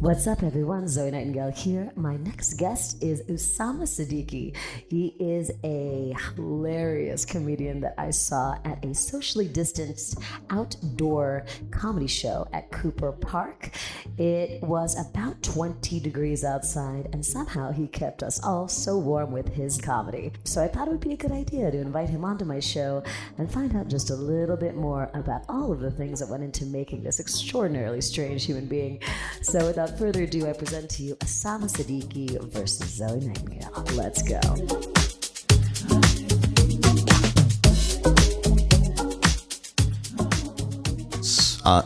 What's up, everyone? Zoe Nightingale here. My next guest is Usama Siddiquee. He is a hilarious comedian that I saw at a socially distanced outdoor comedy show at Cooper Park. It was about 20 degrees outside, and somehow he kept us all so warm with his comedy. So I thought it would be a good idea to invite him onto my show and find out just a little bit more about all of the things that went into making this extraordinarily strange human being. So without further ado, I present to you Usama Siddiquee versus Zoe Nightingale. Let's go.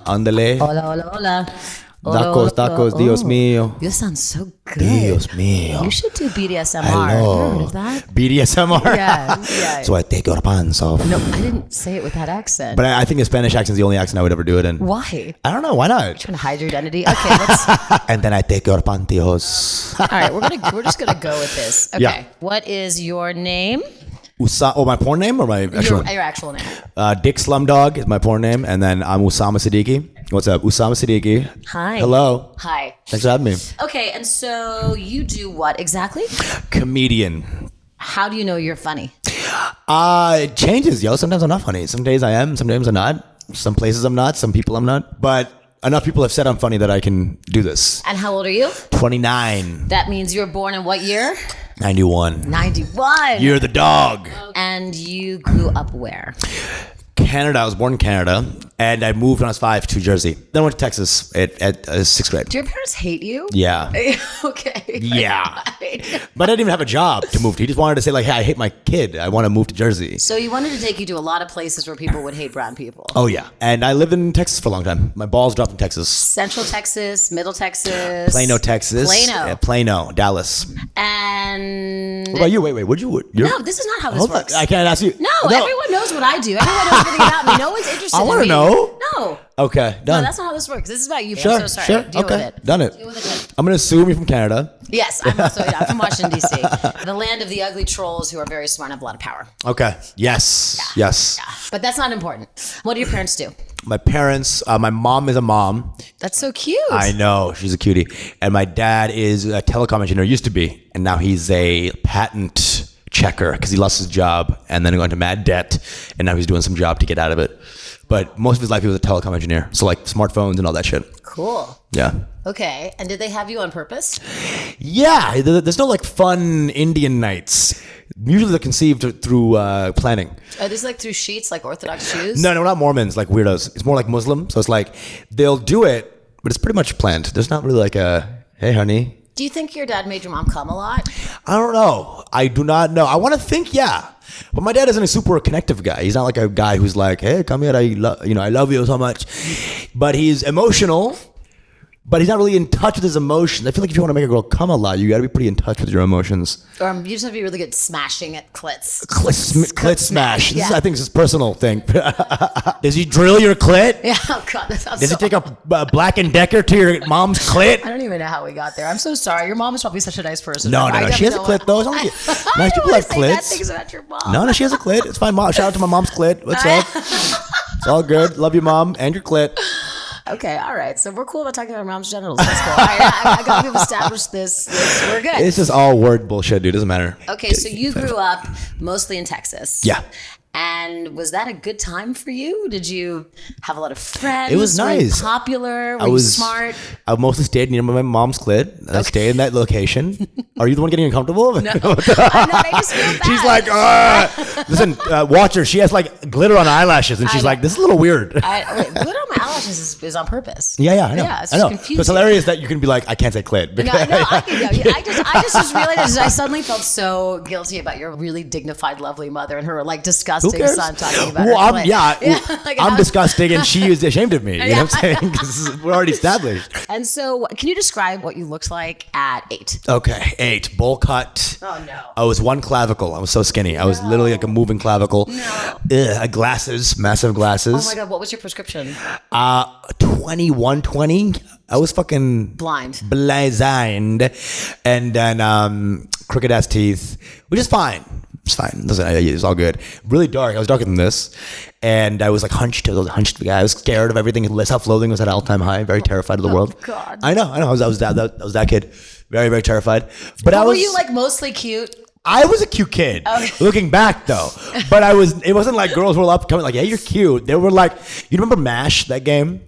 Ándale. Hola, hola, hola. Tacos, Dios mío. You sound so good. Dios mío. You should do BDSMR. Hello. Heard of that? BDSMR? Yeah. So I take your pants off. No, I didn't say it with that accent. But I think the Spanish accent is the only accent I would ever do it in. Why? I don't know. Why not? Trying to hide your identity? Okay, let's... And then I take your pantyhose. All right, we're just gonna go with this. Okay. Yeah. What is your name? My porn name or my actual Your actual name. Dick Slumdog is my porn name. And then I'm Usama Siddiquee. What's up? Usama Siddiquee. Hi. Hello. Hi. Thanks for having me. Okay, and so you do what exactly? Comedian. How do you know you're funny? It changes, yo. Sometimes I'm not funny. Some days I am. Sometimes I'm not. Some places I'm not. Some people I'm not. But enough people have said I'm funny that I can do this. And how old are you? 29. That means you were born in what year? 91. 91. You're the dog. And you grew up where? Canada. I was born in Canada, and I moved when I was 5 to Jersey. Then I went to Texas at 6th grade. Do your parents hate you? Yeah. Okay. Yeah. But I didn't even have a job to move to. He just wanted to say, like, hey, I hate my kid. I want to move to Jersey. So you wanted to take you to a lot of places where people would hate brown people. Oh, yeah. And I lived in Texas for a long time. My balls dropped in Texas. Central Texas, Middle Texas. Plano, Texas. Plano. Yeah, Plano, Dallas. And... What about you? Wait. No, this is not how this works. I can't ask you. No, everyone knows what I do. Everyone knows everything about me. No one's interested I in want me. to know. No. Okay, done. No, that's not how this works. This is about you. Sure, I'm so sorry. sure. Deal Okay, with it. done it. Deal with it. I'm going to assume you're from Canada. Yes, I'm from Washington, D.C. The land of the ugly trolls who are very smart and have a lot of power. Okay. Yes. Yeah. Yes. Yeah. But that's not important. What do your parents do? My parents, my mom is a mom. That's so cute. I know. She's a cutie. And my dad is a telecom engineer, used to be. And now he's a patent checker because he lost his job and then he got into mad debt. And now he's doing some job to get out of it. But most of his life he was a telecom engineer. So like smartphones and all that shit. Cool. Yeah. Okay. And did they have you on purpose? Yeah. There's no like fun Indian nights. Usually they're conceived through planning. Are these like through sheets, like Orthodox Jews? No, not Mormons, like weirdos. It's more like Muslim. So it's like they'll do it, but it's pretty much planned. There's not really like a, hey, honey. Do you think your dad made your mom come a lot? I don't know. I do not know. I want to think, yeah. But my dad isn't a super connective guy. He's not like a guy who's like, hey, come here. I love you so much. But he's emotional. But he's not really in touch with his emotions. I feel like if you want to make a girl come a lot, you got to be pretty in touch with your emotions. Or you just have to be really good smashing at clits. Clit smash. Yeah. I think this is a personal thing. Does he drill your clit? Yeah, oh God, that sounds Does so he take a Black and Decker to your mom's clit? I don't even know how we got there. I'm so sorry. Your mom is probably such a nice person. No. She has a clit though. Nice people have Bad clits. things about your mom. No, she has a clit. It's fine, mom. Shout out to my mom's clit. What's up? It's all good. Love you, mom, and your clit. Okay, all right. So we're cool about talking about mom's genitals. That's cool. All right, I got to establish this. We're good. It's just all word bullshit, dude. Doesn't matter. Okay, so you grew up mostly in Texas. Yeah. And was that a good time for you? Did you have a lot of friends? It was nice. Were you popular? Were you smart? I mostly stayed near my mom's clit. I stayed in that location. Are you the one getting uncomfortable? No. I'm not. I just feel bad. She's like, listen, watch her. She has like glitter on eyelashes, and she's like, this is a little weird. Glitter on my eyelashes is on purpose. Yeah, I know. Yeah, it's I know. confusing. So it's hilarious that you can be like, I can't say clit. No, I can go. I just realized I suddenly felt so guilty about your really dignified, lovely mother and her like disgusting son talking about well, her clit. I'm disgusting, and she is ashamed of me. You know what I'm saying? 'Cause we're already established. And so, can you describe what you looked like at 8? Okay, 8, bowl cut. Oh no! I was one clavicle. I was so skinny. I was literally like a moving clavicle. No. Glasses, massive glasses. Oh my God! What was your prescription? 2120. I was fucking blind, and then crooked ass teeth, which is fine. It's fine. It's all good. Really dark. I was darker than this, and I was like hunched. I was a hunched guy. I was scared of everything. Self-loathing was at an all-time high. Very terrified of the world. God. I know. I was that kid. Very, very terrified. But were you like mostly cute? I was a cute kid. Okay. Looking back though, but it wasn't like girls were up coming like, "Hey, you're cute." They were like, you remember MASH, that game?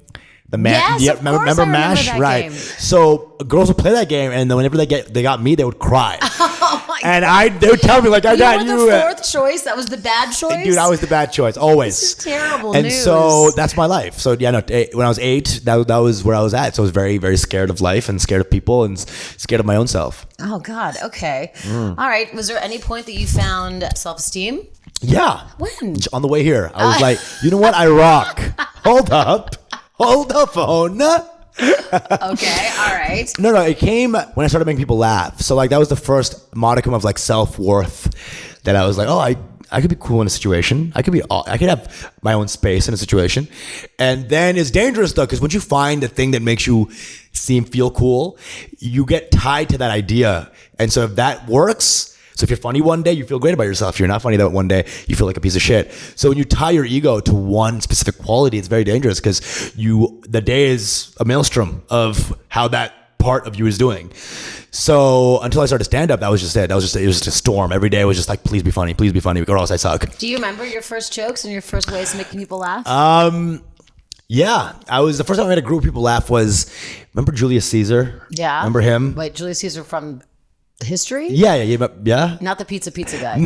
Yes, of course remember I MASH, that right? game. So girls would play that game, and then whenever they got me, they would cry. Oh my and God. They would tell me like, "I got you." You were the fourth choice. That was the bad choice. Dude, I was the bad choice always. This is terrible and news. so that's my life. So yeah, no. When I was 8, that was where I was at. So I was very, very scared of life and scared of people and scared of my own self. Oh God. Okay. All right. Was there any point that you found self-esteem? Yeah. When? On the way here, I was like, you know what? I rock. Hold up. Hold the phone. Okay, all right. No, it came when I started making people laugh. So like that was the first modicum of like self-worth that I was like, oh, I could be cool in a situation. I could have my own space in a situation. And then it's dangerous though, because once you find the thing that makes you feel cool, you get tied to that idea. And so if that works, so if you're funny one day, you feel great about yourself. If you're not funny that one day, you feel like a piece of shit. So when you tie your ego to one specific quality, it's very dangerous because the day is a maelstrom of how that part of you is doing. So until I started stand up, that was just it. It was just a storm. Every day was just like, please be funny, or else I suck. Do you remember your first jokes and your first ways of making people laugh? Yeah, the first time I made a group of people laugh was, remember Julius Caesar? Yeah. Remember him? Wait, Julius Caesar from history? Yeah. Not the pizza guy.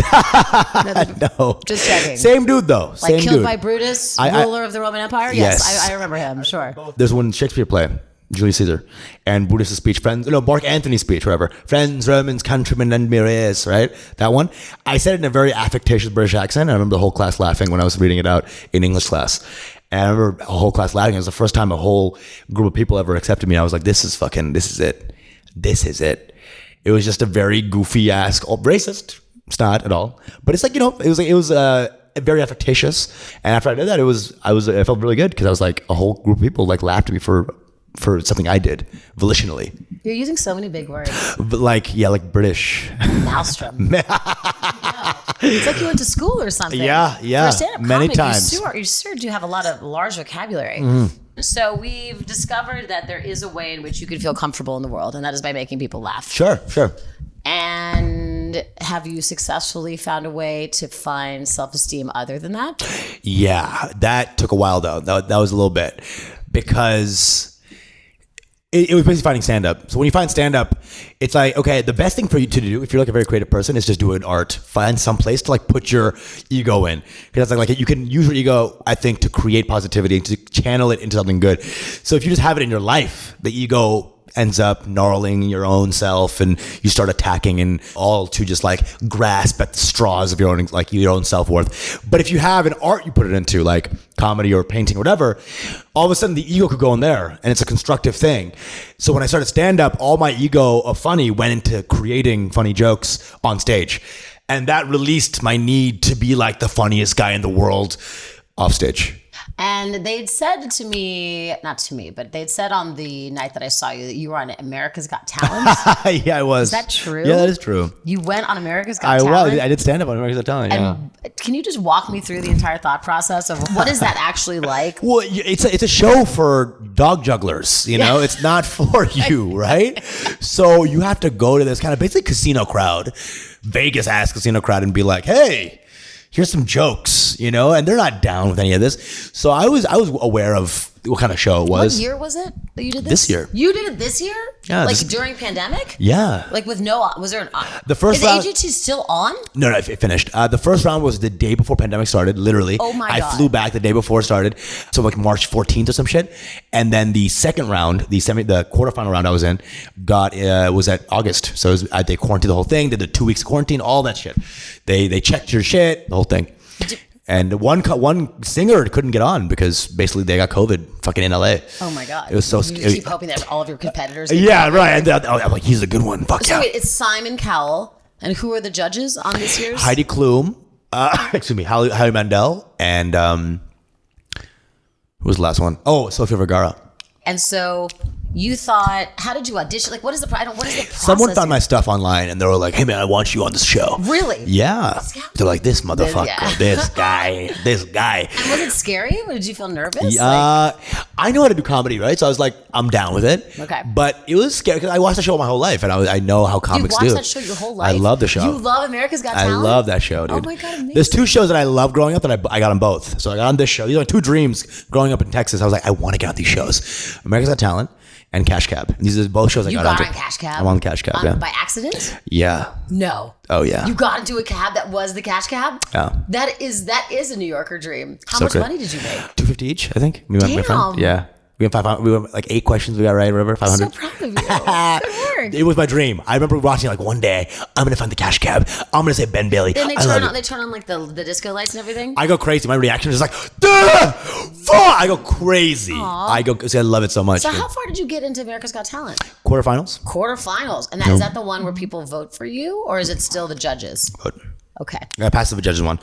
No. Just checking. Same dude though. Like Same killed dude. by Brutus, ruler of the Roman Empire? Yes. I remember him, sure. There's one Shakespeare play, Julius Caesar, and Brutus' speech, Mark Antony's speech, whatever. Friends, Romans, countrymen, lend me ears, right? That one. I said it in a very affectatious British accent. I remember the whole class laughing when I was reading it out in English class. And I remember a whole class laughing. It was the first time a whole group of people ever accepted me. I was like, this is it. This is it. It was just a very goofy ass, racist. It's not at all, but it's like, it was very affectatious. And after I did that, I felt really good because I was like, a whole group of people like laughed at me for something I did volitionally. You're using so many big words. But like British. Maelstrom. It's like you went to school or something. Yeah. For stand-up Many comic, times. You sure do have a lot of large vocabulary. So we've discovered that there is a way in which you can feel comfortable in the world, and that is by making people laugh. Sure. And have you successfully found a way to find self-esteem other than that? Yeah, that took a while though. That was a little bit because it was basically finding stand-up. So when you find stand-up, it's like, okay, the best thing for you to do, if you're like a very creative person, is just do an art. Find some place to like put your ego in. Because that's like you can use your ego, I think, to create positivity, to channel it into something good. So if you just have it in your life, the ego ends up gnarling your own self and you start attacking and all to just like grasp at the straws of your own self-worth. But if you have an art you put it into, like comedy or painting or whatever, all of a sudden the ego could go in there and it's a constructive thing. So when I started stand-up, all my ego of funny went into creating funny jokes on stage. And that released my need to be like the funniest guy in the world off stage. And they'd said to me, not to me, but they'd said on the night that I saw you that you were on America's Got Talent. Yeah, I was. Is that true? Yeah, that is true. You went on America's Got Talent? I was. I did stand up on America's Got Talent, yeah. And can you just walk me through the entire thought process of what is that actually like? Well, it's a show for dog jugglers, It's not for you, right? So you have to go to this kind of basically casino crowd, Vegas-ass casino crowd and be like, hey, here's some jokes, and they're not down with any of this. So I was aware of what kind of show it was. What year was it that you did this? This year. You did it this year? Yeah. Like during pandemic? Yeah. Like was there the first is round, AGT still on? No, it finished. The first round was the day before pandemic started, literally. Oh my God. I flew back the day before it started. So like March 14th or some shit. And then the second round, the quarterfinal round I was in, was at August. So they quarantined the whole thing, did the 2 weeks of quarantine, all that shit. They checked your shit, the whole thing. And one singer couldn't get on because basically they got COVID fucking in LA. Oh my God. It was so You scary. keep hoping that all of your competitors Yeah, right. And I'm like, he's a good one. Fuck So yeah. wait, it's Simon Cowell. And who are the judges on this year's? Heidi Klum, Howie Mandel, and who was the last one? Oh, Sofia Vergara. And so you thought, how did you audition? Like, what is the process? Someone found my stuff online and they were like, hey man, I want you on this show. Really? Yeah. They're like, this motherfucker, this guy. And was it scary? Or did you feel nervous? I know how to do comedy, right? So I was like, I'm down with it. Okay. But it was scary because I watched the show my whole life and I know how comics do. You watched that show your whole life? I love the show. You love America's Got Talent? I love that show, dude. Oh my God, amazing. There's 2 shows that I love growing up and I got on both. So I got on this show. These are 2 dreams growing up in Texas. I was like, I want to get on these shows. America's Got Talent and Cash Cab. These are both shows I got onto. You got on Cash Cab? I'm on Cash Cab, yeah. By accident? Yeah. No. Oh, yeah. You got into a cab that was the Cash Cab? Yeah. That is a New Yorker dream. How So much good. money did you make? $250 each, I think. Me and my friend. Damn. Yeah. We had 500. We were like 8 questions we got right, whatever. 500. So proud of you. Good work. It was my dream. I remember watching like one day, I'm gonna find the Cash Cab. I'm gonna say Ben Bailey. Then they I love turn on like the disco lights and everything. I go crazy. My reaction is like, duh, fuck! I go crazy. I love it so much. So how far did you get into America's Got Talent? Quarterfinals. Quarterfinals. And is that the one where people vote for you, or is it still the judges? Vote. Okay. I passed the judges one,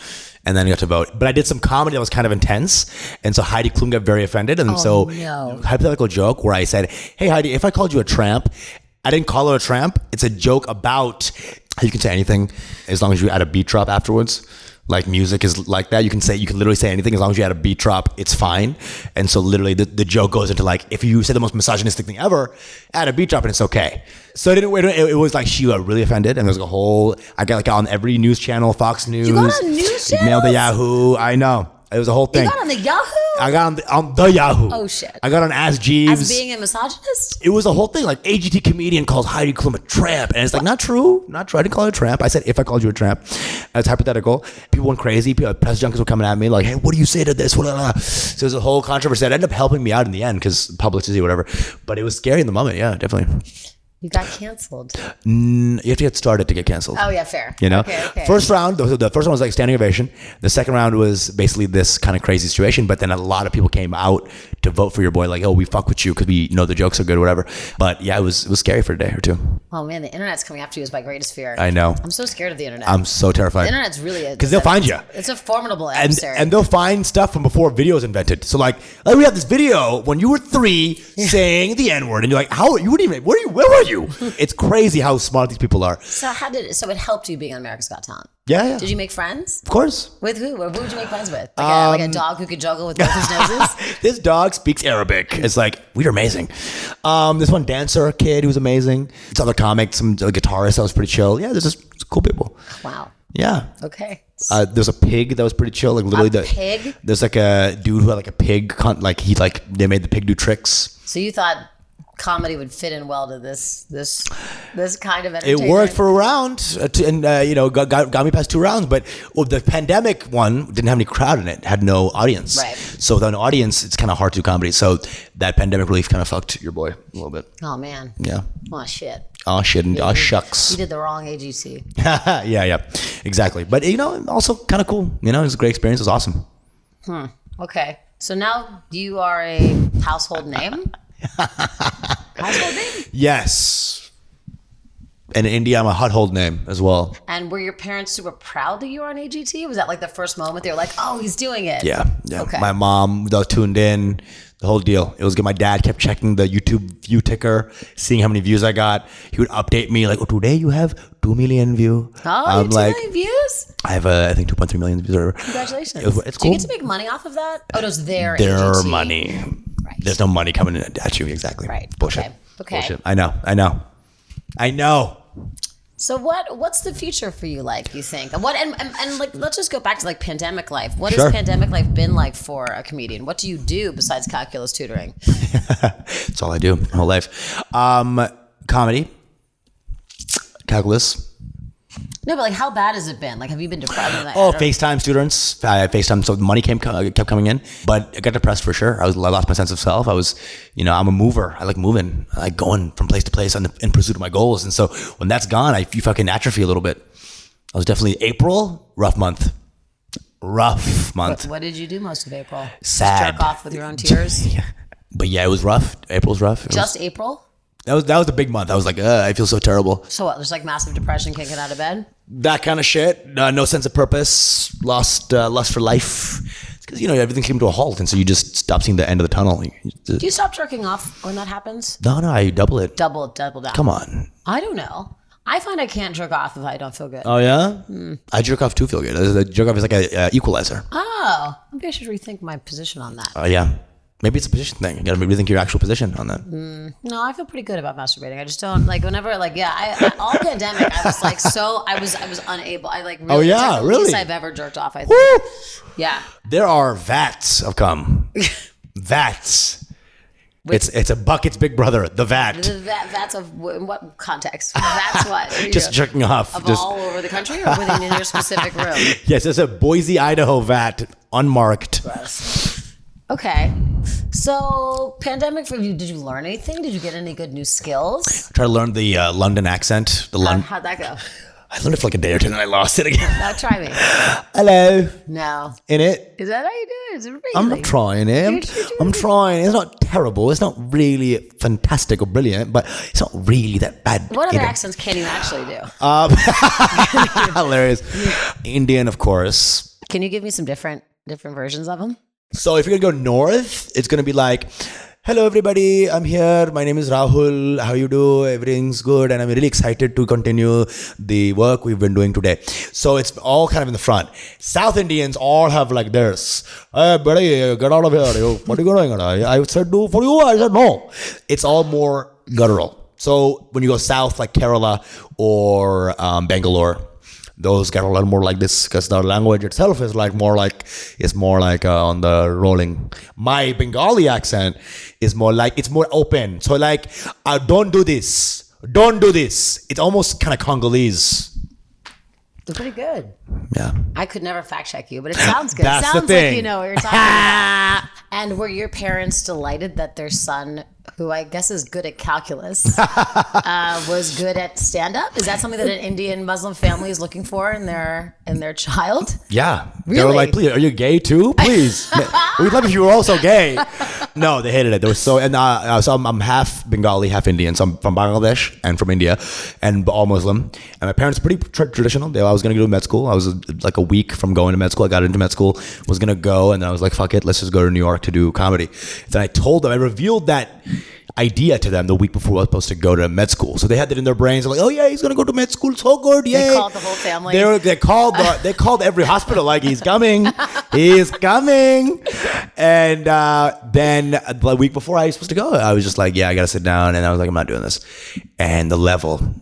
and then I got to vote. But I did some comedy that was kind of intense, and so Heidi Klum got very offended. And hypothetical joke where I said, "Hey Heidi, if I called you a tramp," I didn't call her a tramp. It's a joke about you can say anything as long as you add a beat drop afterwards. Like music is like that. You can literally say anything as long as you add a beat drop. It's fine. And so literally the joke goes into like, if you say the most misogynistic thing ever, add a beat drop and it's okay. So it was like she got really offended, and there was a whole. I got like on every news channel, Fox News. You got on news channels? Mail the Yahoo. I know. It was a whole thing. You got on the Yahoo? I got on the Yahoo. Oh shit. I got on Ask Jeeves. As being a misogynist? It was a whole thing. Like AGT comedian calls Heidi Klum a tramp, and it's like not true. I didn't call her a tramp. I said if I called you a tramp. It's hypothetical. People went crazy. Press junkies were coming at me like, hey, what do you say to this? So there's a whole controversy that ended up helping me out in the end because publicity, whatever. But it was scary in the moment. Yeah, definitely. You got canceled. You have to get started to get canceled. Oh yeah, fair. You know, okay. First round, the first one was like standing ovation. The second round was basically this kind of crazy situation. But then a lot of people came out to vote for your boy, like, oh, we fuck with you because we know the jokes are good or whatever. But yeah, it was scary for a day or two. Oh man, the internet's coming after you is my greatest fear. I know. I'm so scared of the internet. I'm so terrified. The internet's really because they'll find you. It's a formidable adversary. And they'll find stuff from before video was invented. So like we have this video when you were 3 saying the N-word, and you're like, how you wouldn't even where were you? It's crazy how smart these people are. So it helped you being on America's Got Talent? Yeah. Did you make friends? Of course. With who? Or who would you make friends with? Like a dog who could juggle with both his noses? This dog speaks Arabic. It's like, we're amazing. This one dancer kid who was amazing. This other comic, some guitarist that was pretty chill. Yeah, there's just cool people. Wow. Yeah. Okay. There's a pig that was pretty chill. Like literally pig? There's like a dude who had like a pig. They made the pig do tricks. So you thought comedy would fit in well to this kind of entertainment? It worked for a round, and got me past 2 rounds. But the pandemic one didn't have any crowd in it; had no audience. Right. So without an audience, it's kind of hard to do comedy. So that pandemic relief kind of fucked your boy a little bit. Oh man. Yeah. Oh shit. Oh shit and oh shucks. You did the wrong AGT. yeah, exactly. But also kind of cool. It was a great experience. It was awesome. Okay. So now you are a household name. Household name? Yes. And in India, I'm a household name as well. And were your parents super proud that you were on AGT? Was that like the first moment they were like, oh, he's doing it? Yeah. Okay. My mom was tuned in, the whole deal. It was good. My dad kept checking the YouTube view ticker, seeing how many views I got. He would update me like, oh, today you have 2 million views. Oh, you have 2 million views? I have, I think, 2.3 million views. Or Congratulations. It's Do cool. you get to make money off of that? Oh, no, it's their AGT. money. Right. There's no money coming in at you. Exactly. Right. Bullshit. Okay. Bullshit. I know. So what's the future for you like, you think? And like let's just go back to like pandemic life. What has pandemic life been like for a comedian? What do you do besides calculus tutoring? That's all I do my whole life. Comedy, calculus. No, but like how bad has it been? Like have you been depressed? FaceTime students. I FaceTime, so the money kept coming in. But I got depressed for sure. I lost my sense of self. I was, I'm a mover. I like moving. I like going from place to place in pursuit of my goals. And so when that's gone, you fucking atrophy a little bit. I was definitely April, rough month. What did you do most of April? Sad. Just jerk off with your own tears? Yeah. But yeah, it was rough. April's rough. April? That was the big month. I was like, I feel so terrible. So what? There's like massive depression, can't get out of bed? That kind of shit. No sense of purpose. Lost lust for life. because everything came to a halt, and so you just stop seeing the end of the tunnel. Do you stop jerking off when that happens? No, I double it. Double down. Come on. I don't know. I find I can't jerk off if I don't feel good. Oh yeah, I jerk off to feel good. The jerk off is like a equalizer. Oh, maybe I should rethink my position on that. Yeah, maybe it's a position thing. You gotta rethink your actual position on that. No, I feel pretty good about masturbating. I just don't whenever I all pandemic I was I was unable. I really. Oh yeah, it's the really? least I've ever jerked off. I think. Woo! Yeah. There are vats of cum. Vats. It's a bucket's big brother. The vat. Vats of in what context? That's what. Just jerking off. Of all over the country or within your specific room? Yes, it's a Boise, Idaho vat, unmarked. Gross. Okay. So, pandemic for you, did you learn anything? Did you get any good new skills? I tried to learn the London accent. How'd that go? I learned it for like a day or two, and then I lost it again. Now try me. Hello. No. In it. Is that how you do it? Is it really? I'm not trying it. I'm trying. It's not terrible. It's not really fantastic or brilliant, but it's not really that bad. What other accents can you actually do? Hilarious. Indian, of course. Can you give me some different versions of them? So if you're going to go north, it's going to be like, hello everybody, I'm here. My name is Rahul. How you do? Everything's good. And I'm really excited to continue the work we've been doing today. So it's all kind of in the front. South Indians all have like this. Hey buddy, get out of here. What are you doing? I said do for you. I said no. It's all more guttural. So when you go south like Kerala or Bangalore, those get a little more like this because the language itself is more like on the rolling. My Bengali accent is more like, it's more open. So don't do this. Don't do this. It's almost kind of Congolese. They're pretty good. Yeah. I could never fact check you, but it sounds good. That's it sounds the thing. like you know what you're talking about. And were your parents delighted that their son, who I guess is good at calculus, was good at stand-up? Is that something that an Indian Muslim family is looking for in their child? Yeah. Really? They were like, please, are you gay too? Please. We'd love if you were also gay. No, they hated it. They were so, and so I'm half Bengali, half Indian. So I'm from Bangladesh and from India and all Muslim. And my parents are pretty traditional. I was going to go to med school. I was like a week from going to med school. I got into med school, was going to go. And then I was like, fuck it, let's just go to New York to do comedy. Then I told them, I revealed that idea to them the week before I was supposed to go to med school. So they had that in their brains. They're like, oh yeah, he's gonna go to med school, so good, yay. They called the whole family. They called every hospital like he's coming. He's coming. And then the week before I was supposed to go, I was just like, yeah, I gotta sit down. And I was like, I'm not doing this. And the level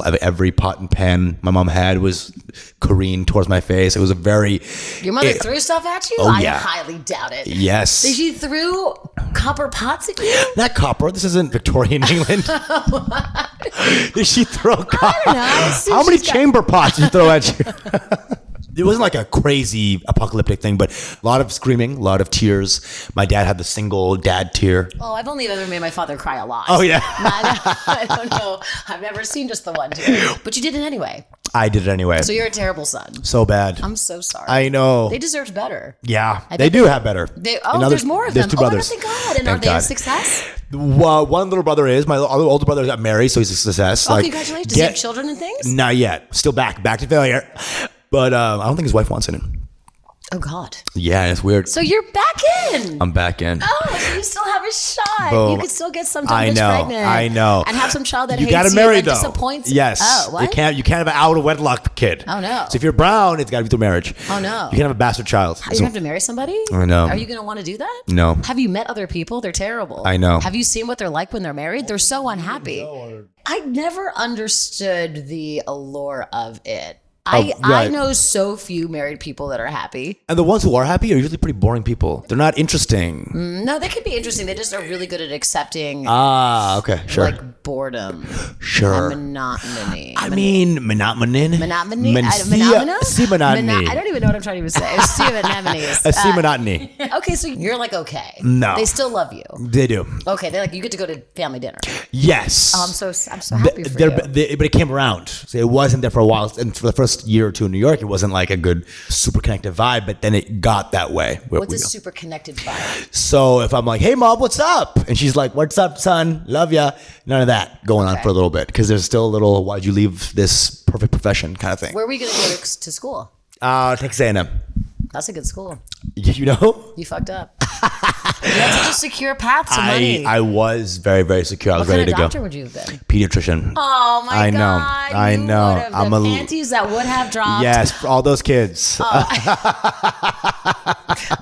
of every pot and pan my mom had was careened towards my face. It was a very... Your mother threw stuff at you? Oh, I yeah. highly doubt it. Yes. She threw copper pots at you? Not copper. This isn't Victorian England. Did she throw copper? I don't know. How many chamber pots did she throw at you? It wasn't like a crazy apocalyptic thing, but a lot of screaming, a lot of tears. My dad had the single dad tear. Oh, I've only ever made my father cry a lot. Oh, yeah. I don't know. I've never seen just the one tear. But you did it anyway. I did it anyway. So you're a terrible son. So bad. I'm so sorry. I know. They deserved better. Yeah, they do have better. There's more of them. There's two brothers. Oh, thank God. And are they a success? One little brother is. My older brother got married, so he's a success. Oh, congratulations. Does he have children and things? Not yet. Still back to failure. But I don't think his wife wants it. Oh, God. Yeah, it's weird. So you're back in. I'm back in. Oh, so you still have a shot. Boom. You could still get some dumb bitch pregnant. I know. And have some child that you hates gotta you marry, and though. disappoints. Yes. Oh, what? You can't have an out of wedlock kid. Oh, no. So if you're brown, it's got to be through marriage. Oh, no. You can't have a bastard child. You have to marry somebody? I know. Are you going to want to do that? No. Have you met other people? They're terrible. I know. Have you seen what they're like when they're married? They're so unhappy. I never understood the allure of it. I know so few married people that are happy. And the ones who are happy are usually pretty boring people. They're not interesting. No, they can be interesting. They just are really good at accepting okay, sure. like boredom. Sure. And monotony. I mean, monotony. Monotony? Monotony. I don't even know what I'm trying to even say. Monotony. Okay, so you're like, okay. No. They still love you. They do. Okay, they're like, you get to go to family dinner. Yes. Oh, I'm so happy for you. But it came around. So it wasn't there for a while. And for the first year or two in New York, it wasn't like a good, super connected vibe. But then it got that way. What's a super connected vibe? So if I'm like, hey, Mom, what's up? And she's like, what's up, son? Love ya. None of that going on for a little bit. Because there's still a little, why'd you leave this perfect profession kind of thing. Where are we going to go to school? Texas A&M. That's a good school. You know? You fucked up. You had such a secure path to money. I was very, very secure. I was ready to go. What kind of doctor would you have been? Pediatrician. Oh my God. I know. I'm the panties that would have dropped. Yes, for all those kids.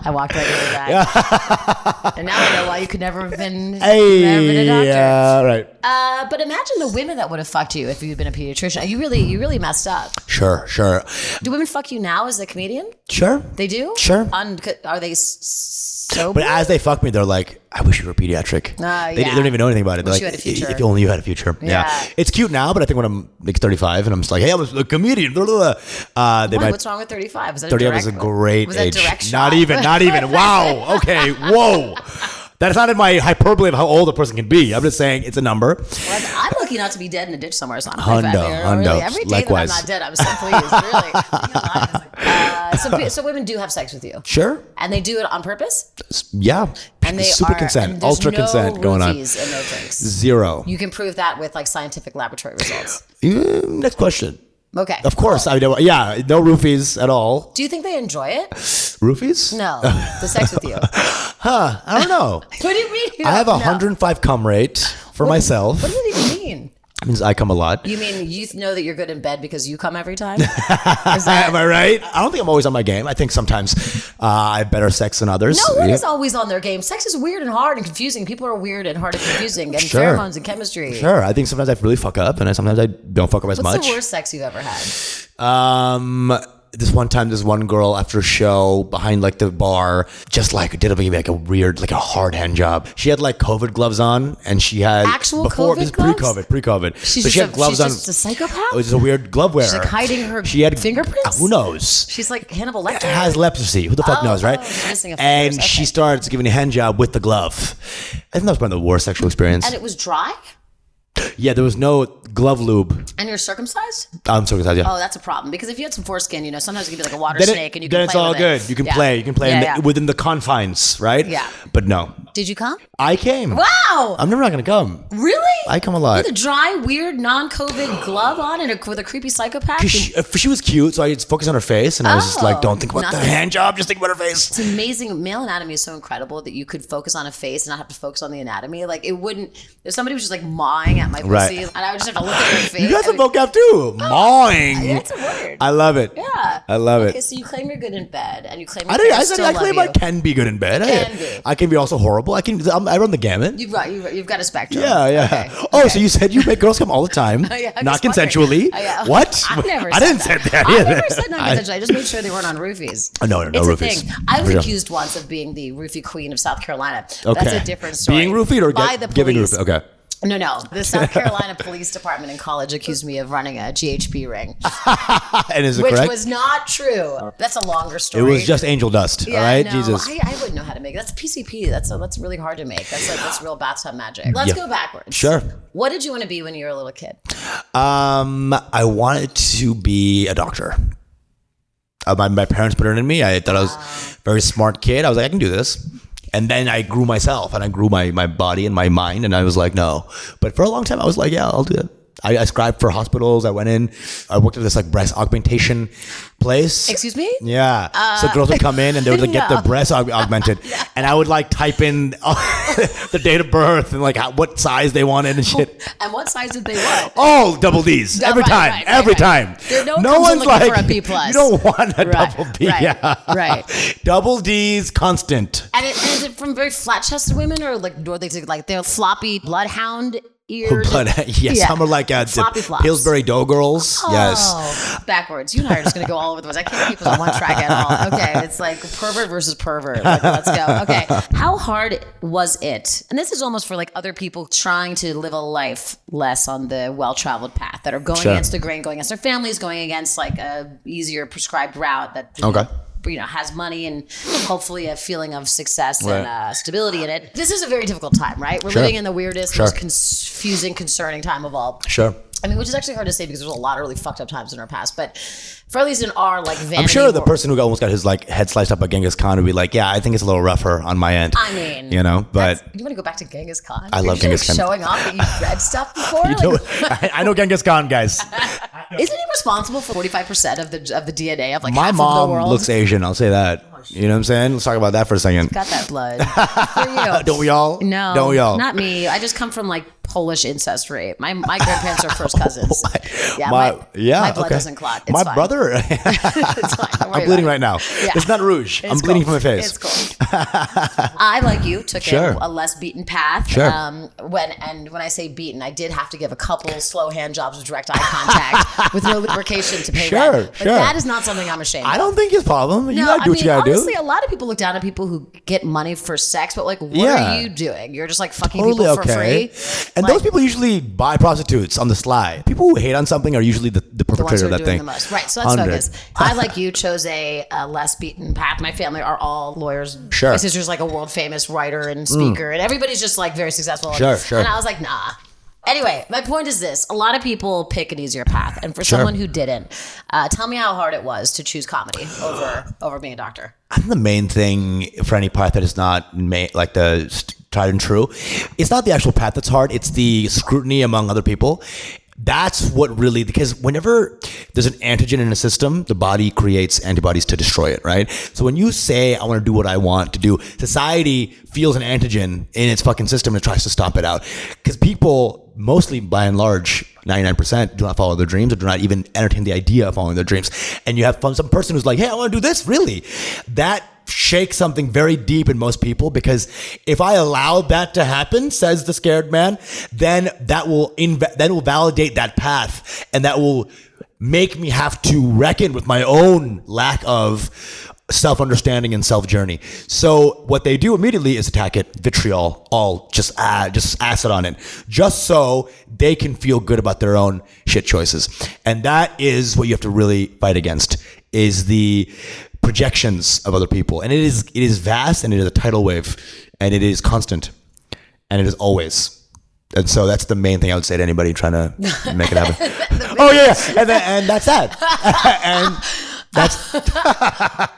I walked right into that. And now I know why you could never have been, never been a doctor. Yeah, right. But imagine the women that would have fucked you if you'd been a pediatrician. You really messed up. Sure. Do women fuck you now as a comedian? Sure. They do? Sure. Are they sober? But as they fuck me, they're like, I wish you were pediatric. They don't even know anything about it. They're Wish like, you had a future. if only you had a future. Yeah. It's cute now, but I think when I'm like 35 and I'm just like, hey, I'm a comedian. Blah, blah, blah. What's wrong with 35? Was that 35 is a great was age. That direct Not shot? even. Wow. Okay. Whoa. That's not in my hyperbole of how old a person can be. I'm just saying it's a number. Well, I'm lucky not to be dead in a ditch somewhere. So I'm Hundo. really, every day Likewise. that I'm not dead, I'm so pleased. Really. So women do have sex with you. Sure. And they do it on purpose? Yeah. And they super are, consent. and there's Ultra no consent going on. roofies and no drinks. Zero. You can prove that with like scientific laboratory results. Next question. Okay. Of course. Cool. No roofies at all. Do you think they enjoy it? Roofies? No. The sex with you. I don't know. What do you mean? I have a 105 cum rate for myself. What does it even mean? It means I come a lot. You mean you know that you're good in bed because you come every time? Am I right? I don't think I'm always on my game. I think sometimes I have better sex than others. No one is always on their game. Sex is weird and hard and confusing. People are weird and hard and confusing. And pheromones and chemistry. Sure. I think sometimes I really fuck up and sometimes I don't fuck up as much. What's the worst sex you've ever had? This one time, this one girl after a show behind like the bar just like did like a weird, like a hard hand job. She had like COVID gloves on and she had actual COVID gloves? Pre-COVID. She's just a psychopath? It was just a weird glove wearer. She's like hiding her fingerprints? Who knows? She's like Hannibal Lecter. Has leprosy. Who the fuck knows, right? She's missing a and fingers. she starts giving a hand job with the glove. I think that was probably the worst sexual experience. And it was dry? Yeah, there was no glove lube. And you're circumcised? I'm circumcised, yeah. Oh, that's a problem. Because if you had some foreskin, sometimes it could be like a water snake and you can play with it. Then it's all good. You can play. You can play within the confines, right? Yeah. But no. Did you come? I came. Wow. I'm never not going to come. Really? I come a lot. With a dry, weird, non-COVID glove on and with a creepy psychopath? She was cute, so I just focused on her face, and I was just like, don't think about the hand job, just think about her face. It's amazing. Male anatomy is so incredible that you could focus on a face and not have to focus on the anatomy. Like, it wouldn't... If somebody was just like mawing at my pussy, and I would just have to look at their face. You got some vocab too. Mawing. That's a word. I love it. Yeah. I love it. Okay, so you claim you're good in bed, and you claim I claim I can be good in bed. I can be also horrible. I run the gamut. You've got a spectrum. Yeah. Okay. So you said you make girls come all the time, not consensually. What? I never. I didn't say that. I never said non-consensually. I just made sure they weren't on roofies. No it's roofies. A thing. I was accused once of being the roofie queen of South Carolina. Okay. That's a different story. Being roofied or by the giving police. roofie? Okay. No. The South Carolina Police Department in college accused me of running a GHB ring. And is it which correct? was not true. That's a longer story. It was just angel dust. Yeah, all right? no, Jesus. I wouldn't know how to make it. That's PCP. That's really hard to make. That's real bathtub magic. Let's go backwards. Sure. What did you want to be when you were a little kid? I wanted to be a doctor. My parents put it in me. I thought I was a very smart kid. I was like, I can do this. And then I grew myself and I grew my body and my mind. And I was like, no. But for a long time, I was like, yeah, I'll do it. I scribed for hospitals. I went in. I worked at this like breast augmentation place. Excuse me? Yeah. So girls would come in and they would like, get their breasts augmented. And I would like type in the date of birth and like what size they wanted and shit. And what size did they want? Oh, double D's. Every time. Every time. No one's like for a B+. You don't want a double B. Yeah. Right. Double D's constant. And is it from very flat-chested women or like they're floppy bloodhound eared? Yes, some are like Pillsbury Doughgirls. Oh, yes. Backwards. You and I are just going to go all over the place. I can't keep us on one track at all. Okay, it's like pervert versus pervert. Like, let's go. Okay, how hard was it? And this is almost for like other people trying to live a life less on the well-traveled path, that are going against the grain, going against their families, going against like a easier prescribed route that has money and hopefully a feeling of success and stability in it. This is a very difficult time, right? We're living in the weirdest, most confusing, concerning time of all. Sure. I mean, which is actually hard to say because there's a lot of really fucked up times in our past, but for at least in our like vanity, I'm sure the person who almost got his like head sliced up by Genghis Khan would be like, yeah, I think it's a little rougher on my end. I mean, but you want to go back to Genghis Khan? I love Genghis Khan. Showing off that you've read stuff before. I know Genghis Khan, guys. Isn't he responsible for 45% of the DNA of like My half of mom the world? looks Asian. I'll say that. You know what I'm saying? Let's talk about that for a second. Got that blood. For you. Don't we all? No. Don't we all? Not me. I just come from like Polish incest rape. My grandparents are first cousins. Yeah, my blood doesn't clot. It's my fine. brother. It's fine. Don't worry I'm bleeding about right now. Yeah. It's not rouge. I'm bleeding from my face. It's cool. I, like you, took a less beaten path. Sure. When I say beaten, I did have to give a couple slow hand jobs with direct eye contact with no lubrication to pay rent. But that is not something I'm ashamed of. I don't think it's a problem. You gotta do what you gotta honestly, do. a lot of people look down at people who get money for sex, but like, what are you doing? You're just like fucking people for free. And those people usually buy prostitutes on the sly. People who hate on something are usually the perpetrator of that thing. The most. Right. So let's focus. I, like you, chose a less beaten path. My family are all lawyers. Sure. My sister's like a world famous writer and speaker, and everybody's just like very successful. Sure. And I was like, nah. Anyway, my point is this. A lot of people pick an easier path. And for someone who didn't, tell me how hard it was to choose comedy over being a doctor. I think the main thing for any path that is not like the tried and true, it's not the actual path that's hard. It's the scrutiny among other people. That's what really, because whenever there's an antigen in a system, the body creates antibodies to destroy it, right? So when you say, I want to do what I want to do, society feels an antigen in its fucking system and tries to stomp it out. Because people, mostly by and large, 99% do not follow their dreams or do not even entertain the idea of following their dreams. And you have some person who's like, hey, I want to do this, really? That shakes something very deep in most people, because if I allow that to happen, says the scared man, then that will validate that path, and that will make me have to reckon with my own lack of self-understanding and self-journey. So what they do immediately is attack it, vitriol, all just acid on it, just so they can feel good about their own shit choices. And that is what you have to really fight against, is the projections of other people. And it is vast, and it is a tidal wave, and it is constant, and it is always. And so that's the main thing I would say to anybody trying to make it happen. And that's that. And that's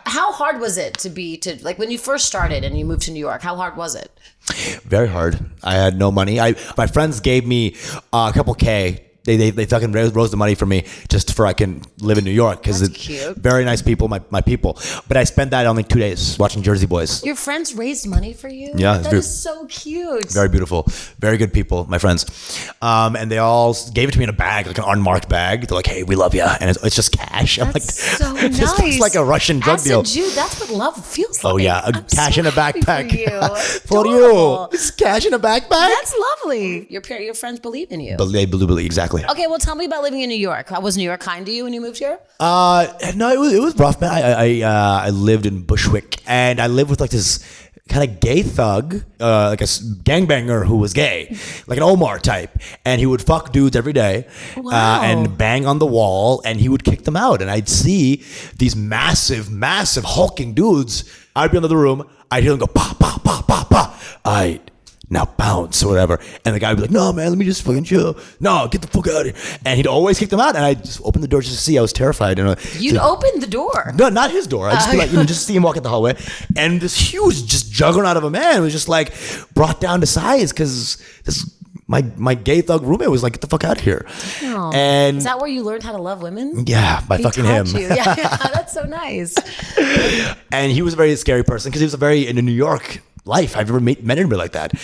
How hard was it to like when you first started and you moved to New York? How hard was it? very hard. I had no money. My friends gave me a couple K. They fucking rose the money for me just for I can live in New York, because it's cute. Very nice people, my people. But I spent that only 2 days watching Jersey Boys. Your friends raised money for you? Yeah, That is so cute. Very beautiful, very good people, my friends. And they all gave it to me in a bag, like an unmarked bag. They're like, "Hey, we love you," and it's just cash. I'm That's like, so this nice. looks like a Russian drug As deal. a Jew, that's what love feels like. Oh yeah, cash in a happy backpack for you. for you. Adorable. It's cash in a backpack. That's lovely. Your friends believe in you. They believe exactly. Okay, well, tell me about living in New York. Was New York kind to you when you moved here? No, it was rough, man. I lived in Bushwick, and I lived with like this kind of gay thug, like a gangbanger who was gay, like an Omar type, and he would fuck dudes every day, and bang on the wall, and he would kick them out, and I'd see these massive hulking dudes. I'd be in the other room, I'd hear them go pa pa pa pa pa. Now bounce or whatever. And the guy would be like, no, man, let me just fucking chill. No, get the fuck out of here. And he'd always kick them out. And I'd just open the door just to see. I was terrified. You'd open the door? No, not his door. I'd just be like, just see him walk in the hallway. And this huge just juggernaut of a man was just like brought down to size because my gay thug roommate was like, get the fuck out of here. Oh. And is that where you learned how to love women? Yeah, by fucking him. Yeah, that's so nice. And he was a very scary person because he was in a New York life. I've never met anybody like that.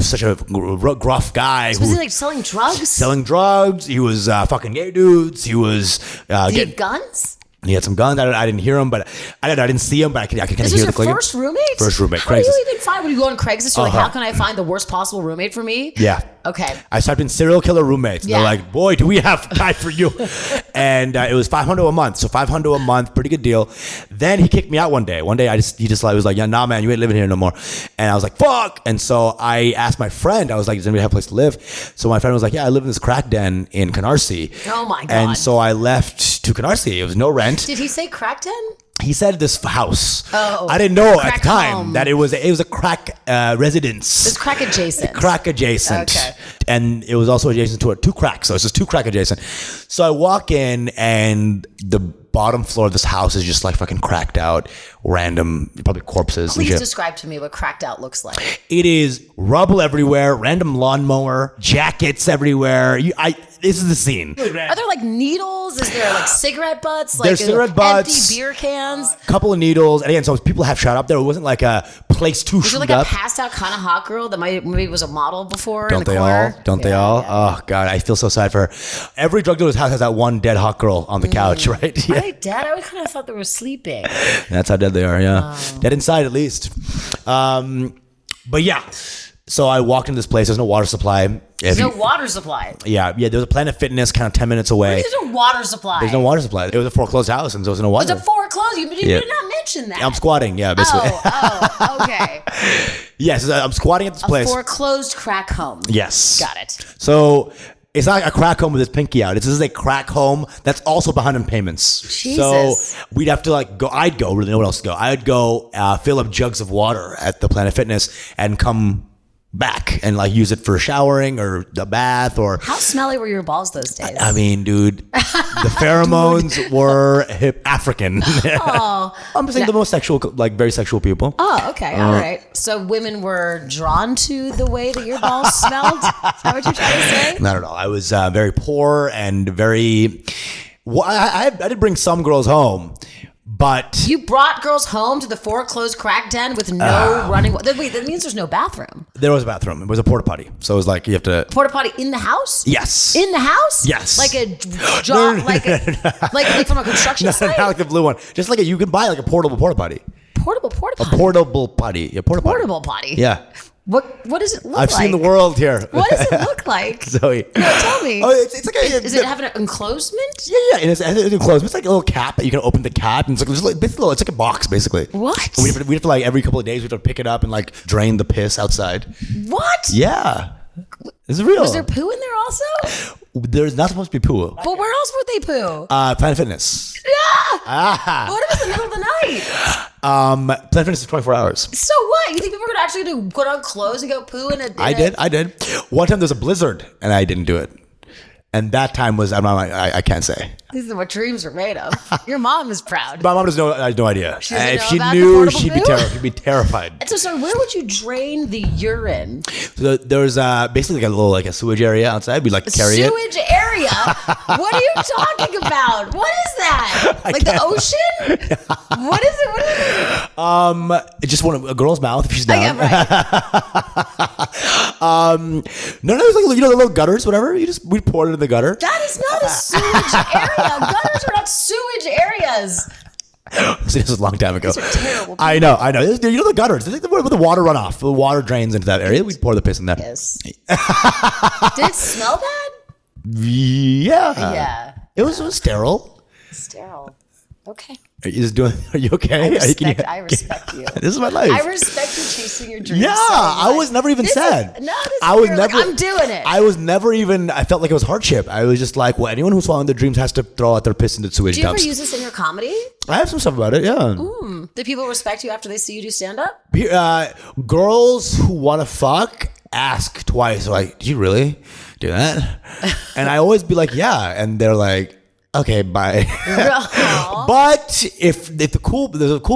Such a gruff guy. Was he like selling drugs? Selling drugs. He was fucking gay dudes. He was Did he have guns? He had some guns. I didn't hear him, but I didn't see him, but I could kind of hear the clicking. This was your first roommate? First roommate. How do you even find when you go on Craigslist? You're like, Uh-huh. how can I find the worst possible roommate for me? Yeah. Okay. I typed in serial killer roommates. And Yeah. they're like, boy, do we have time for you. And it was $500 a month. So $500 a month, pretty good deal. Then he kicked me out one day. He just was like, yeah, nah, man, you ain't living here no more. And I was like, fuck. And so I asked my friend, I was like, does anybody have a place to live? So my friend was like, yeah, I live in this crack den in Canarsie. Oh my God. And so I left to Canarsie. It was no rent. Did he say crack den? He said this house. Oh. I didn't know at Crack the time home. that it was a crack residence. It's crack adjacent. Crack adjacent. Okay. And it was also adjacent to two cracks. So it's just two crack adjacent. So I walk in and the bottom floor of this house is just like fucking cracked out, random, probably corpses. Please and shit. describe to me what cracked out looks like. It is rubble everywhere, random lawnmower, jackets everywhere. This is the scene. Are there like needles? Is there like cigarette butts? Like There's cigarette butts. empty beer cans? A couple of needles. And again, so people have shot up there. It wasn't like a place to Was shoot there like up. a passed out kind of hot girl that maybe was a model before? Don't in the they corner? all? Don't they all? Yeah. Oh, God. I feel so sad for her. Every drug dealer's house has that one dead hot girl on the couch, right? Are they dead? I always kind of thought they were sleeping. That's how dead they are, yeah. Dead inside, at least. But yeah. So I walked into this place. There's no water supply. There's no water supply. Yeah. There's a Planet Fitness kind of 10 minutes away. There's no water supply. There's no water supply. It was a foreclosed house, and so there was no water. It's a foreclosed. You did not mention that. I'm squatting, yeah, basically. Oh, okay. Yes, I'm squatting at this place. A foreclosed crack home. Yes. Got it. So it's not like a crack home with his pinky out. This is a crack home that's also behind in payments. Jesus. So we'd have to like go. I'd go. Really, no one else to go. I'd go fill up jugs of water at the Planet Fitness and come back and like use it for showering or the bath or. How smelly were your balls those days? I mean, dude, the pheromones were African. Oh, I'm saying the most sexual, like very sexual people. Oh, okay. All right. So women were drawn to the way that your balls smelled? Is that what you're trying to say? Not at all. I was very poor and very. Well, I did bring some girls home, but You brought girls home to the foreclosed crack den with no running water. Wait, that means there's no bathroom. there was a bathroom. It was a porta potty, so it was like you have to. Porta potty in the house? Yes. In the house? Yes. Like a job, like from a construction No, site? not like the blue one. Just like you can buy like a portable porta potty. Portable porta potty. Portable potty. Yeah, porta potty. Portable potty. Yeah. What does it look like? I've seen the world here. What does it look like? Zoe. No, tell me. Oh, it's like a. Is it having an enclosement? Yeah, and it's enclosed. It's like a little cap that you can open the cap, and it's like basically it's like a box basically. What? And we have to like every couple of days we have to pick it up and like drain the piss outside. What? Yeah, it's real. Was there poo in there also? There's not supposed to be poo. But where else would they poo? Planet Fitness. Yeah. What if it's the middle of the night? Planet Fitness is 24 hours. So what? You think people are gonna actually put on clothes and go poo in a? I did. One time there was a blizzard and I didn't do it. And that time was, I can't say. These are what dreams are made of. Your mom is proud. My mom has no idea. She doesn't If know she about the knew, portable she'd be terrified. And so where would you drain the urine? So there was basically like a little like a sewage area outside. We'd like carry it. Sewage area? What are you talking about? What is that? Like the ocean? What is it? It's just a girl's mouth if she's down. Yeah, right. No, it was like the little gutters, whatever. We poured it in the gutter. That is not a sewage area. Gutters are not sewage areas. See, this was a long time ago. These are terrible people. I know. The gutters. It's like where the water runoff. The water drains into that area. We'd pour the piss in there. Yes. Did it smell bad? Yeah. Yeah. It was sterile. Sterile. Okay. Are you okay? I respect you. This is my life. I respect you chasing your dreams. Yeah, so I much. was never even sad. I'm doing it. I was never even. I felt like it was hardship. I was just like, well, anyone who's following their dreams has to throw out their piss into sewage Do you ever dumps. use this in your comedy? I have some stuff about it. Yeah. Do people respect you after they see you do stand up? Girls who want to fuck ask twice. Like, do you really do that? And I always be like, yeah. And they're like, okay, bye. But if there's cool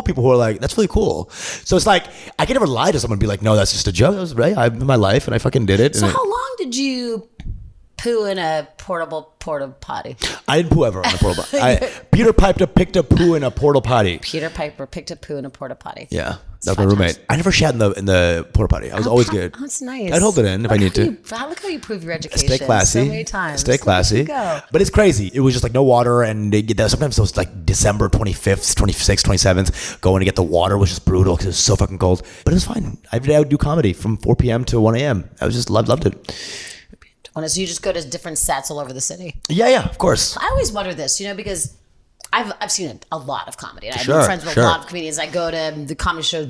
people who are like, that's really cool. So it's like I can never lie to someone and be like, no, that's just a joke. That was right. I'm in my life and I fucking did it. So how long did you poo in a portable porta potty? I didn't poo ever on a porta potty. Peter Piper picked up poo in a porta potty. Peter Piper picked up poo in a porta potty. Yeah. That was my roommate. I never shat in the porta potty. I was always good. That's nice. I'd hold it in if I need to. Look how you prove your education. Stay classy. So many times. Stay classy. Go. But it's crazy. It was just like no water, and sometimes it was like December 25th, 26th, 27th. Going to get the water was just brutal because it was so fucking cold. But it was fine. Every day I would do comedy from 4 p.m. to 1 a.m. I was just loved it. So you just go to different sets all over the city? Yeah, of course. I always wonder this, because I've seen a lot of comedy. And I've Sure, been friends with sure. a lot of comedians. I go to the comedy show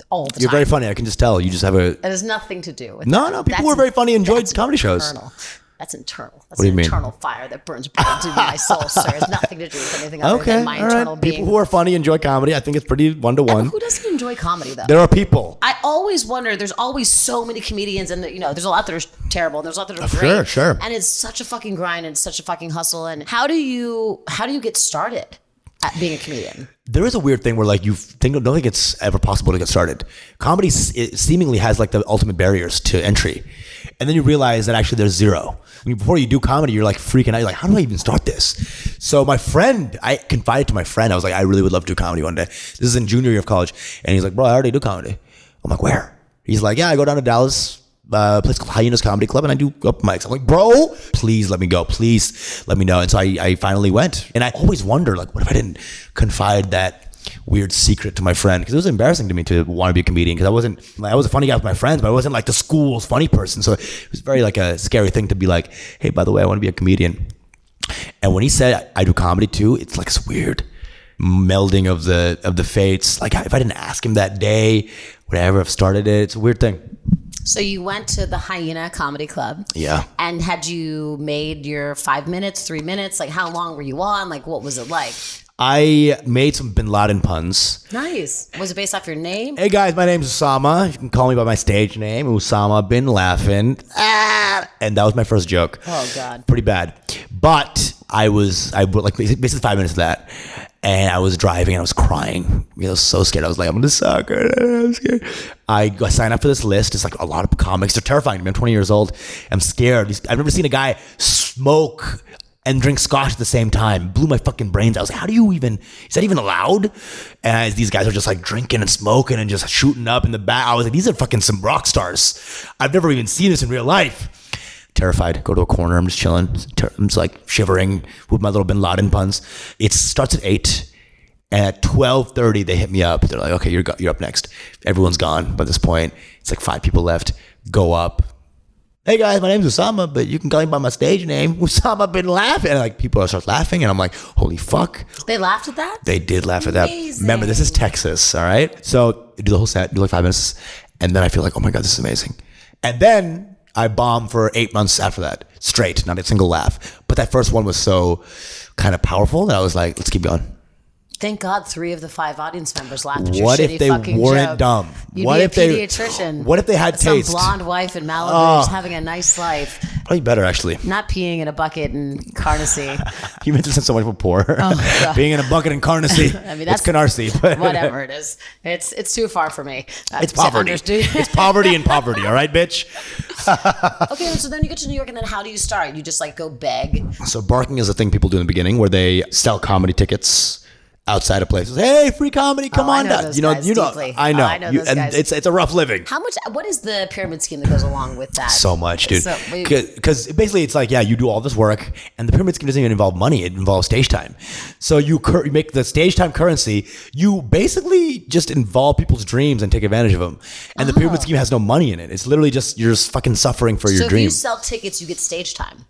all the time. You're very funny. I can just tell. You just have a. It has nothing to do with No. People who are very funny enjoyed comedy shows. internal. That's internal. That's What do you an mean? internal fire that burns bright into my soul, sir. It has nothing to do with anything other than my internal being. People who are funny enjoy comedy. I think it's pretty one-to-one. Who doesn't enjoy comedy, though? There are people. I always wonder, there's always so many comedians, and there's a lot that are terrible, and there's a lot that are great. Sure. And it's such a fucking grind, and it's such a fucking hustle. And how do you get started at being a comedian? There is a weird thing where like don't think it's ever possible to get started. Comedy seemingly has like the ultimate barriers to entry. And then you realize that actually there's zero. I mean, before you do comedy, you're like freaking out. You're like, how do I even start this? So I confided to my friend. I was like, I really would love to do comedy one day. This is in junior year of college. And he's like, bro, I already do comedy. I'm like, where? He's like, yeah, I go down to Dallas, place called Hyenas Comedy Club, and I do open mics. I'm like, bro, please let me go. Please let me know. And so I finally went. And I always wonder, like, what if I didn't confide that weird secret to my friend? Because it was embarrassing to me to want to be a comedian, because I was a funny guy with my friends, but I wasn't like the school's funny person. So it was very like a scary thing to be like, hey, by the way, I want to be a comedian. And when he said I do comedy too, it's like this weird melding of the fates. Like if I didn't ask him that day, would I ever have started it? It's a weird thing. So you went to the Hyena Comedy Club. Yeah. And had you made your 5 minutes, 3 minutes? Like how long were you on? Like what was it like? I made some Bin Laden puns. Nice. Was it based off your name? Hey guys, my name's Usama. You can call me by my stage name, Usama Bin Laughing. And that was my first joke. Oh God. Pretty bad. But I like basically 5 minutes of that. And I was driving and I was crying. I was so scared. I was like, I'm going to suck. I'm scared. I signed up for this list. It's like a lot of comics. They're terrifying to me. I'm 20 years old. I'm scared. I've never seen a guy smoke and drink scotch at the same time. Blew my fucking brains out. I was like, is that even allowed? And these guys are just like drinking and smoking and just shooting up in the back. I was like, these are fucking some rock stars. I've never even seen this in real life. Terrified. Go to a corner. I'm just chilling. I'm just like shivering with my little Bin Laden puns. It starts at 8. And at 12:30, they hit me up. They're like, okay, you're up next. Everyone's gone by this point. It's like 5 people left. Go up. Hey guys, my name's Usama, but you can call me by my stage name, Usama Bin Laughing. And like people start laughing, and I'm like, holy fuck. They laughed at that? They did laugh at that. Amazing. Remember, this is Texas, all right? So I do the whole set, do like 5 minutes, and then I feel like, oh my God, this is amazing. And then I bombed for 8 months after that, straight, not a single laugh. But that first one was so kind of powerful that I was like, let's keep going. Thank God 3 of the 5 audience members laughed at your What shitty if they fucking weren't joke. dumb? You'd What be if a they- pediatrician. what if they had some taste? blonde wife in Malibu just having a nice life. Probably better, actually. Not peeing in a bucket in Carnacy. You mentioned so much more poor. God. Being in a bucket in Carnacy. I mean, It's Canarsie. But Whatever it is. It's too far for me. It's poverty. It's poverty and poverty, all right, bitch? Okay, so then you get to New York, and then how do you start? You just like go beg? So barking is a thing people do in the beginning where they sell comedy tickets outside of places. Hey, free comedy, come I on know down. those You know, guys you know, deeply. I know. Oh, I know those and guys. it's a rough living. What is the pyramid scheme that goes along with that? So much, dude. So, Because basically it's like, yeah, you do all this work and the pyramid scheme doesn't even involve money. It involves stage time. So you make the stage time currency. You basically just involve people's dreams and take advantage of them. And the pyramid scheme has no money in it. It's literally just, you're just fucking suffering for your if dream. you sell tickets, you get stage time.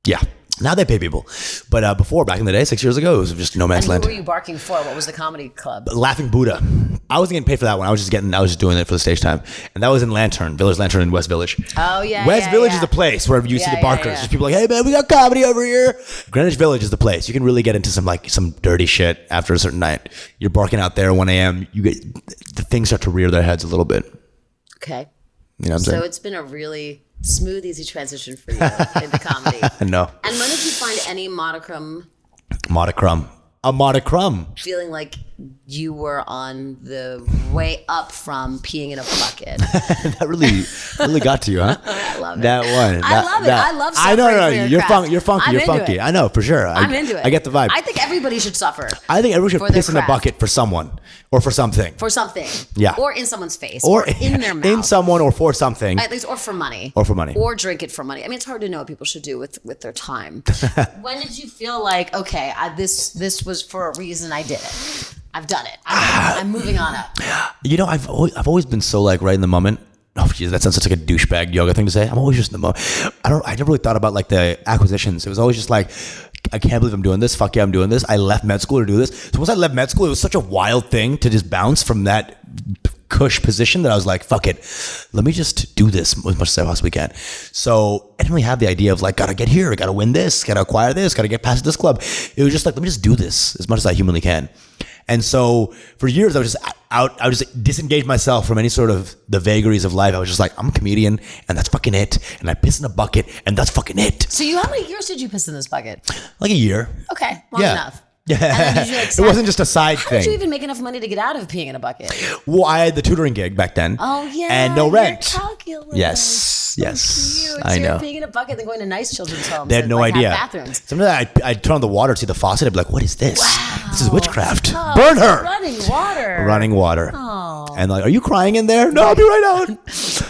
Yeah. Now they pay people. But before, back in the day, 6 years ago, it was just no man's And land. who were you barking for? What was the comedy club? Laughing Buddha. I wasn't getting paid for that one. I was just doing it for the stage time. And that was in Village Lantern in West Village. Oh, yeah. West Village is the place where you see the barkers. Just people like, hey man, we got comedy over here. Greenwich Village is the place. You can really get into some dirty shit after a certain night. You're barking out there at 1 a.m. The things start to rear their heads a little bit. Okay. You know what I'm saying? So it's been a really smooth, easy transition for you into comedy. No. And when did you find any modicum A modicum. feeling like you were on the way up from peeing in a bucket? That really got to you, huh? I love it. That one. I love it. I love suffering No. for your You're craft. You're funky. I'm You're into funky. it. I know for sure. I'm into it. I get the vibe. I think everybody should suffer. I think everyone should for their piss in a craft. bucket for someone or for something. For something. Yeah. Or in someone's face. Or in their mouth. In someone or for something. At least, or for money. Or for money. Or drink it for money. I mean, it's hard to know what people should do with their time. When did you feel like, okay, this was for a reason, I did it. I've done it. I'm moving on up. You know, I've always been so like right in the moment. Oh, geez, that sounds such like a douchebag yoga thing to say. I'm always just in the moment. I never really thought about like the acquisitions. It was always just like, I can't believe I'm doing this. Fuck yeah, I'm doing this. I left med school to do this. So once I left med school, it was such a wild thing to just bounce from that cush position that I was like, fuck it. Let me just do this as much as I possibly can. So I didn't really have the idea of like, gotta get here, gotta win this, gotta acquire this, gotta get past this club. It was just like, let me just do this as much as I humanly can. And so for years, I was just out. I would just disengage myself from any sort of the vagaries of life. I was just like, I'm a comedian, and that's fucking it. And I piss in a bucket, and that's fucking it. So how many years did you piss in this bucket? Like a year. Okay, long enough. And then did you like It wasn't just a side How thing. did you even make enough money to get out of peeing in a bucket? Well, I had the tutoring gig back then. Oh yeah, and no rent. Calculus. Yes, So yes, cute. I So know. you're peeing in a bucket and going to nice children's homes. They had that, no like, idea. Have bathrooms. Sometimes I'd turn on the water, see the faucet, I'd be like, "What is this? This is witchcraft. Oh, Burn her!" Running water. Running water. Oh. And like, "Are you crying in there?" "No, I'll be right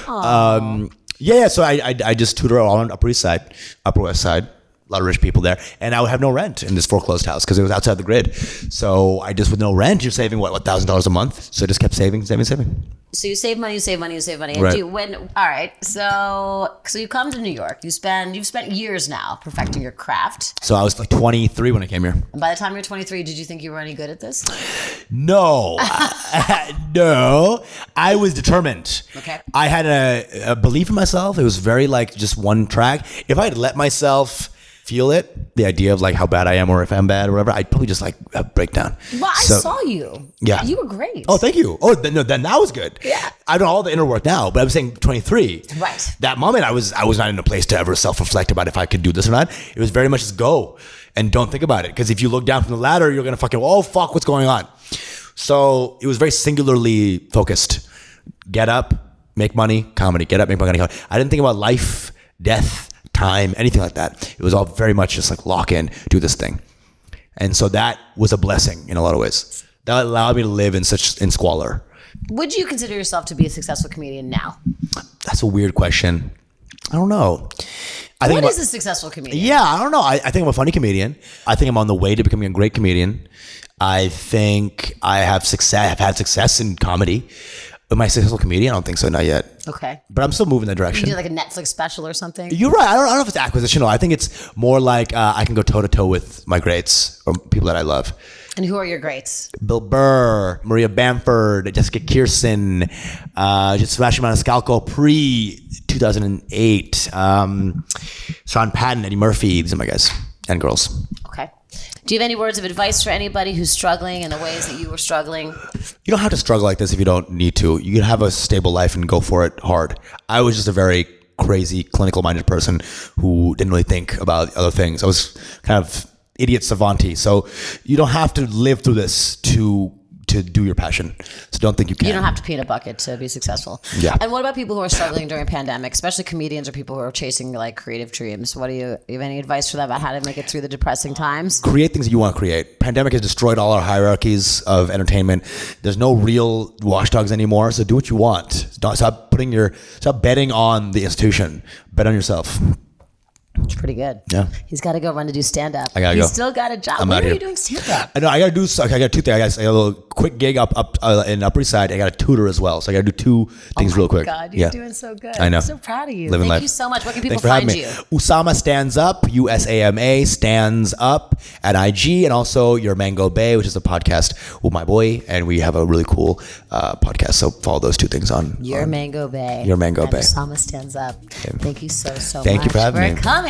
out." Yeah. So I just tutor all on Upper East Side, Upper West Side. A lot of rich people there, and I would have no rent in this foreclosed house because it was outside the grid. So I just, with no rent, you're saving what $1,000 a month. So I just kept saving. So you save money, And Right. all right. So you come to New York. You've spent years now perfecting your craft. So I was like 23 when I came here. And by the time you're 23, did you think you were any good at this? No, no, I was determined. Okay. I had a belief in myself. It was very like just one track. If I had let myself feel it, the idea of like how bad I am or if I'm bad or whatever, I'd probably just like break down. Well, I saw you. Yeah. You were great. Oh, thank you. Oh, then that was good. Yeah. I've done all the inner work now, but I'm saying 23. Right. That moment, I was not in a place to ever self-reflect about if I could do this or not. It was very much just go and don't think about it. Because if you look down from the ladder, you're going to fucking, oh, fuck, what's going on? So it was very singularly focused. Get up, make money, comedy. Get up, make money, comedy. I didn't think about life, death, time, anything like that. It was all very much just like lock in, do this thing. And so that was a blessing in a lot of ways. That allowed me to live in squalor. Would you consider yourself to be a successful comedian now? That's a weird question. I don't know. What is a successful comedian? Yeah, I don't know. I think I'm a funny comedian. I think I'm on the way to becoming a great comedian. I think I have success. I've had success in comedy. Am I a successful comedian? I don't think so, not yet. Okay. But I'm still moving in that direction. You do like a Netflix special or something? You're right. I don't know if it's acquisitional. I think it's more like I can go toe to toe with my greats or people that I love. And who are your greats? Bill Burr, Maria Bamford, Jessica Kirsten, just Sebastian Maniscalco pre-2008, Sean Patton, Eddie Murphy. These are my guys and girls. Okay. Do you have any words of advice for anybody who's struggling in the ways that you were struggling? You don't have to struggle like this if you don't need to. You can have a stable life and go for it hard. I was just a very crazy, clinical-minded person who didn't really think about other things. I was kind of idiot savanty. So you don't have to live through this to do your passion. So don't think you can. You don't have to pee in a bucket to be successful. Yeah. And what about people who are struggling during a pandemic, especially comedians or people who are chasing like creative dreams? You have any advice for them about how to make it through the depressing times? Create things that you want to create. Pandemic has destroyed all our hierarchies of entertainment. There's no real watchdogs anymore. So do what you want. Stop betting on the institution. Bet on yourself. It's pretty good. Yeah. He's got to go run to do stand-up. I gotta He's go. still got a job. I'm When out are here. you doing stand-up? I know. I got two things. I got a little quick gig up in Upper East Side. I got a tutor as well. So I got to do two things real quick. Oh my God, you're doing so good. I know. I'm so proud of you. Living Thank life. you so much. Where can people Thanks for having find me. you? Usama Stands Up, USAMA Stands Up at IG, and also Your Mango Bay, which is a podcast with my boy, and we have a really cool podcast. So follow those two things on Your Mango Bay. Your Mango Bay. Usama Stands Up. Thank you so much. Thank you for having me. coming.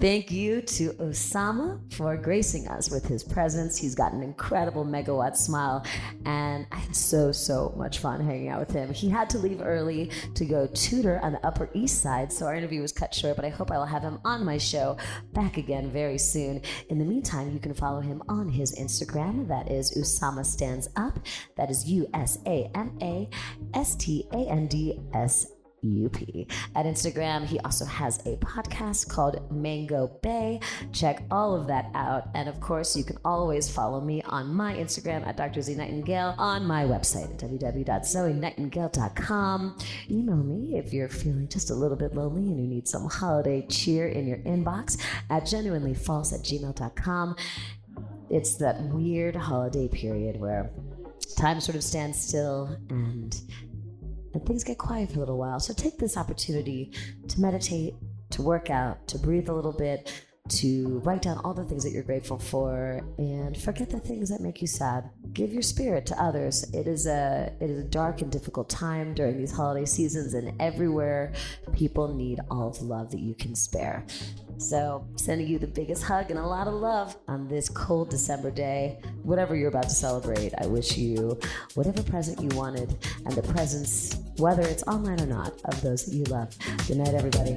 Thank you to Usama for gracing us with his presence. He's got an incredible megawatt smile, and I had so much fun hanging out with him. He had to leave early to go tutor on the Upper East Side, so our interview was cut short, but I hope I will have him on my show back again very soon. In the meantime, you can follow him on his Instagram. That is Usama Stands Up. That is USAMASTANDS. UP. At Instagram, he also has a podcast called Mango Bay. Check all of that out. And of course, you can always follow me on my Instagram at Dr. Z Nightingale, on my website at www.zoenightingale.com. Email me if you're feeling just a little bit lonely and you need some holiday cheer in your inbox at genuinelyfalse@gmail.com. It's that weird holiday period where time sort of stands still and things get quiet for a little while. So take this opportunity to meditate, to work out, to breathe a little bit, to write down all the things that you're grateful for, and forget the things that make you sad. Give your spirit to others. It is a dark and difficult time during these holiday seasons, and everywhere people need all of the love that you can spare. So, sending you the biggest hug and a lot of love on this cold December day. Whatever you're about to celebrate, I wish you whatever present you wanted and the presence, whether it's online or not, of those that you love. Good night, everybody.